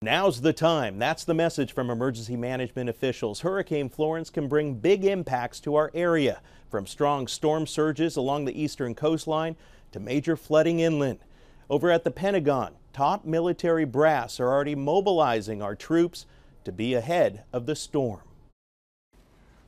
Now's the time. That's the message from emergency management officials. Hurricane Florence can bring big impacts to our area, from strong storm surges along the eastern coastline to major flooding inland. Over at the Pentagon, top military brass are already mobilizing our troops to be ahead of the storm.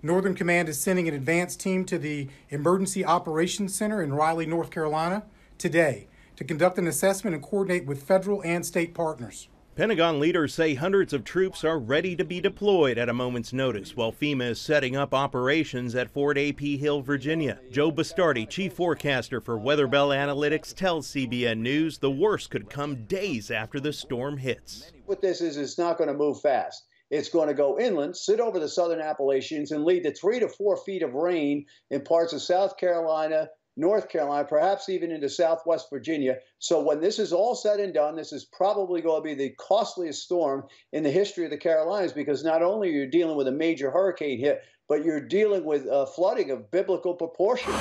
Northern Command is sending an advance team to the Emergency Operations Center in Raleigh, North Carolina today to conduct an assessment and coordinate with federal and state partners. Pentagon leaders say hundreds of troops are ready to be deployed at a moment's notice, while FEMA is setting up operations at Fort A.P. Hill, Virginia. Joe Bastardi, chief forecaster for Weather Bell Analytics, tells CBN News the worst could come days after the storm hits. What this is, it's not going to move fast. It's going to go inland, sit over the southern Appalachians, and lead to 3 to 4 feet of rain in parts of South Carolina, North Carolina, perhaps even into Southwest Virginia. So when this is all said and done, this is probably going to be the costliest storm in the history of the Carolinas, because not only are you dealing with a major hurricane hit, but you're dealing with flooding of biblical proportions.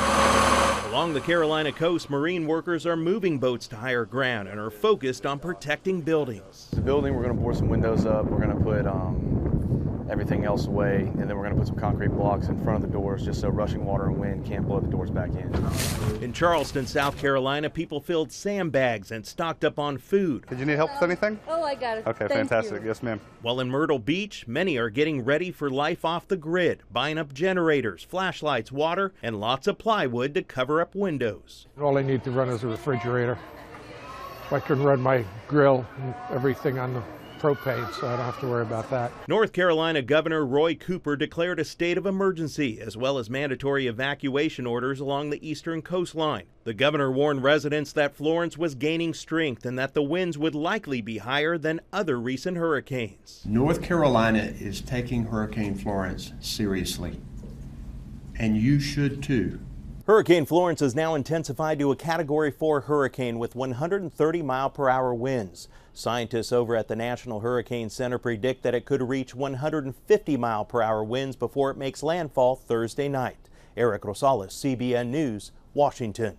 Along the Carolina coast, marine workers are moving boats to higher ground and are focused on protecting buildings. The building, we're going to bore some windows up. We're going to put everything else away, and then we're going to put some concrete blocks in front of the doors just so rushing water and wind can't blow the doors back in. In Charleston, South Carolina, people filled sandbags and stocked up on food. Did you need help with anything? Oh, I got it. Okay, Thank fantastic. you. Yes, ma'am. While in Myrtle Beach, many are getting ready for life off the grid, buying up generators, flashlights, water, and lots of plywood to cover up windows. All I need to run is a refrigerator. I can run my grill and everything on the propane, so I don't have to worry about that. North Carolina Governor Roy Cooper declared a state of emergency, as well as mandatory evacuation orders along the eastern coastline. The governor warned residents that Florence was gaining strength and that the winds would likely be higher than other recent hurricanes. North Carolina is taking Hurricane Florence seriously, and you should too. Hurricane Florence is now intensified to a Category 4 hurricane with 130-mile-per-hour winds. Scientists over at the National Hurricane Center predict that it could reach 150-mile-per-hour winds before it makes landfall Thursday night. Eric Rosales, CBN News, Washington.